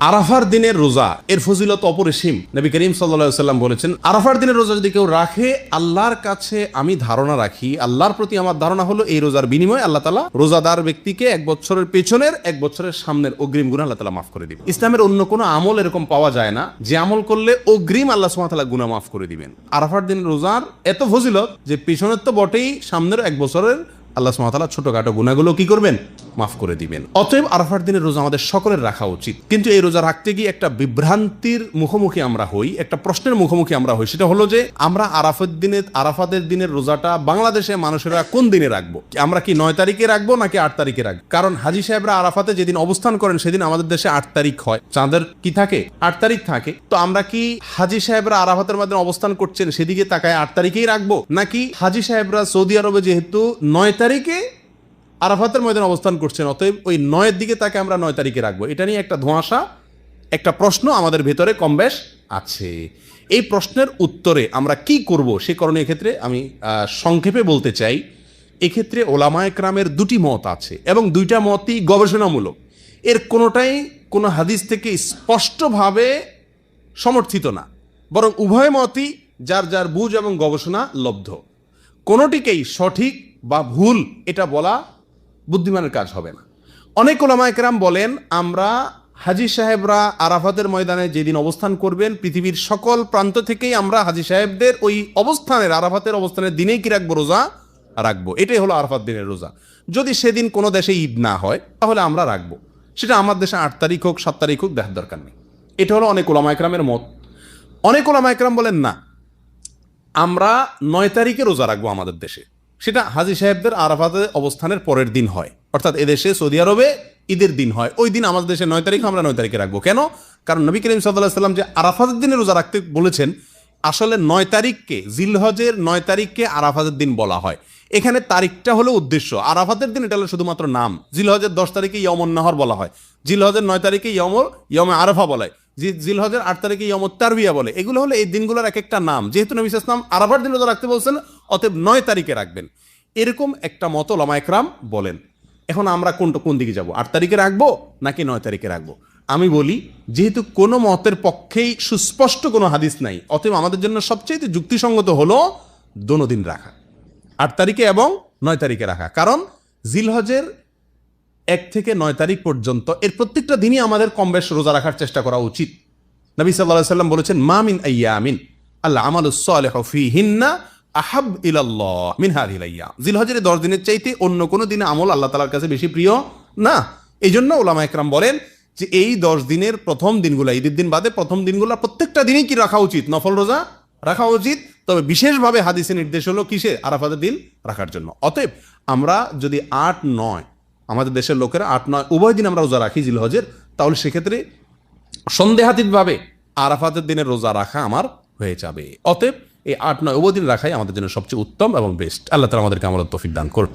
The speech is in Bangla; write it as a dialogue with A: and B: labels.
A: আরাফার দিনের রোজা এর ফজিলত অপরিসীম। নবী করিম সাল্লাল্লাহু আলাইহি ওয়াসাল্লাম বলেছেন, আরাফার দিনের রোজা যদি কেউ রাখে, আল্লাহর কাছে আমি ধারণা রাখি, আল্লাহর প্রতি আমার ধারণা হলো এই রোজার বিনিময়ে আল্লাহ তাআলা রোজাদার ব্যক্তিকে 1 বছরের পেছনের 1 বছরের সামনের অগ্রিম গুনাহ আল্লাহ তাআলা মাফ করে দিবেন। ইসলামের অন্য কোনো আমল এরকম পাওয়া যায় না যে আমল করলে অগ্রিম আল্লাহ সুবহানাহু ওয়া তাআলা গুনাহ মাফ করে দিবেন। আরাফার দিনের রোজার এত ফজিলত যে পেছনের তো বটেই, সামনের 1 বছরের আল্লাহ সুবহানাহু ওয়া তাআলা ছোটখাটো গুনাহগুলো কি করবেন? মাফ করে দিবেন। অতএব আরাফার দিনের রোজা আমাদের সকলের রাখা উচিত। কিন্তু এই রোজা রাখতে গিয়ে একটা বিভ্রান্তির মুখোমুখি আমরা হই, একটা প্রশ্নের মুখোমুখি আমরা হই। সেটা হলো যে আমরা আরাফাতের দিনের রোজাটা বাংলাদেশে মানুষেরা কোন দিনে রাখবো? আমরা কি 9 তারিখে রাখবো নাকি 8 তারিখে রাখবো? কারণ হাজী সাহেবরা আরাফাতে যেদিন অবস্থান করেন সেদিন আমাদের দেশে 8 তারিখ হয়। চাঁদের কি থাকে? 8 তারিখ থাকে। তো আমরা কি হাজী সাহেবরা আরাফাতের মধ্যে অবস্থান করছেন সেদিকে তাকায় 8 তারিখেই রাখবো, নাকি হাজী সাহেবরা সৌদি আরবে যেহেতু 9 তারিখে আরাফাতের ময়দানে অবস্থান করছেন, অতএব ওই 9-এর দিকে তাকে আমরা 9 তারিখে রাখবো? এটা নিয়ে একটা ধোঁয়াশা, একটা প্রশ্ন আমাদের ভেতরে কমবেশ আছে। এই প্রশ্নের উত্তরে আমরা কি করব সে করণীয় ক্ষেত্রে আমি সংক্ষেপে বলতে চাই, এক্ষেত্রে ওলামায়ে কেরামের 2টি মত আছে এবং 2টা মতই গবেষণামূলক। এর কোনোটাই কোনো হাদিস থেকে স্পষ্টভাবে সমর্থিত না, বরং উভয় মতই যার যার বুঝ এবং গবেষণা লব্ধ। কোনোটিকেই সঠিক বা ভুল এটা বলা বুদ্ধিমানের কাজ হবে না। অনেক ওলামায়ে কেরাম বলেন, আমরা হাজী সাহেবরা আরাফাতের ময়দানে যেদিন অবস্থান করবেন, পৃথিবীর সকল প্রান্ত থেকেই আমরা হাজী সাহেবদের ওই অবস্থানের, আরাফাতের অবস্থানের দিনেই কি রাখবো? রোজা রাখবো। এটাই হলো আরাফাত দিনের রোজা। যদি সেদিন কোনো দেশে ঈদ না হয় তাহলে আমরা রাখবো। সেটা আমার দেশে 8 তারিখ হোক 7 তারিখ হোক, দেখার দরকার নেই। এটা হলো অনেক ওলামায়ে কেরামের মত। অনেক ওলামায়ে কেরাম বলেন না, আমরা 9 তারিখে রোজা রাখবো আমাদের দেশে। সেটা হাজী সাহেবদের আরাফাতে অবস্থানের পরের দিন হয়, অর্থাৎ এদেশে সৌদি আরবে ঈদের দিন হয়, ওই দিন আমাদের দেশে 9 তারিখ, আমরা 9 তারিখে রাখবো। কেন? কারণ নবী করিম সাল্লাল্লাহু আলাইহি ওয়াসাল্লাম যে আরাফাতের দিনে রোজা রাখতে বলেছেন, আসলে 9 তারিখকে, জিলহজের 9 তারিখকে আরাফাতের দিন বলা হয়। এখানে তারিখটা হলো উদ্দেশ্য, আরাফাতের দিন এটা হলো শুধুমাত্র নাম। জিলহজের 10 তারিখে ইয়মুন নাহর বলা হয়, জিলহজের 9 তারিখে ইয়মে আরাফা বলা হয়, জিলহজের 8 তারিখে ইয়মুত তারবিয়া বলে। এগুলো হলো এই দিনগুলোর এক একটা নাম। যেহেতু নবী সাল্লাল্লাহু আলাইহি ওয়াসাল্লাম আরাফার দিন রোজা রাখতে বলছেন, অতএব 9 তারিখে রাখবেন, এরকম একটা মত ওলামায়ে কেরাম বলেন। এখন আমরা কোন দিকে যাব? 8 তারিখে রাখবো নাকি 9 তারিখে রাখবো? আমি বলি, যেহেতু কোনো মতের পক্ষেই সুস্পষ্ট কোনো হাদিস নাই, অতএব আমাদের জন্য সবচেয়ে যুক্তিসঙ্গত হলো দোনো দিন রাখা, 8 তারিখে এবং 9 তারিখে রাখা। কারণ জিলহজের 1 থেকে 9 তারিখ পর্যন্ত এর প্রত্যেকটা দিনই আমাদের কমবেশ রোজা রাখার চেষ্টা করা উচিত। নবী সাল্লাল্লাহু আলাইহি ওয়াসাল্লাম বলেছেন, মা মিন আইয়ামিন আল্লাহ আমালুস সালিহু ফীহিন্না আহাব ইলাল্লাহ মিন হাযিহিল আইয়াম। জিলহজের 10 দিনের চাইতে অন্য কোনো দিনে আমল আল্লাহ তাআলার কাছে বেশি প্রিয় না। এই জন্য ওলামায়ে কেরাম বলেন যে এই 10 দিনের প্রথম দিনগুলো, ঈদের দিন বাদে প্রথম দিনগুলো প্রত্যেকটা দিনই কি রাখা উচিত? নফল রোজা রাখা উচিত। তবে বিশেষভাবে হাদিসে নির্দেশ হলো কিসে? আরাফাতের দিন রাখার জন্য। অতএব আমরা যদি 8-9, আমাদের দেশের লোকেরা 8-9 উভয় দিন আমরা রোজা রাখি জিলহজের, তাহলে সেক্ষেত্রে সন্দেহাতীতভাবে আরাফাতের দিনের রোজা রাখা আমার হয়ে যাবে। অতএব এই 8-9 উভয় দিন রাখাই আমাদের জন্য সবচেয়ে উত্তম এবং বেস্ট। আল্লাহ তাআলা আমাদেরকে আমলের তৌফিক দান করুন।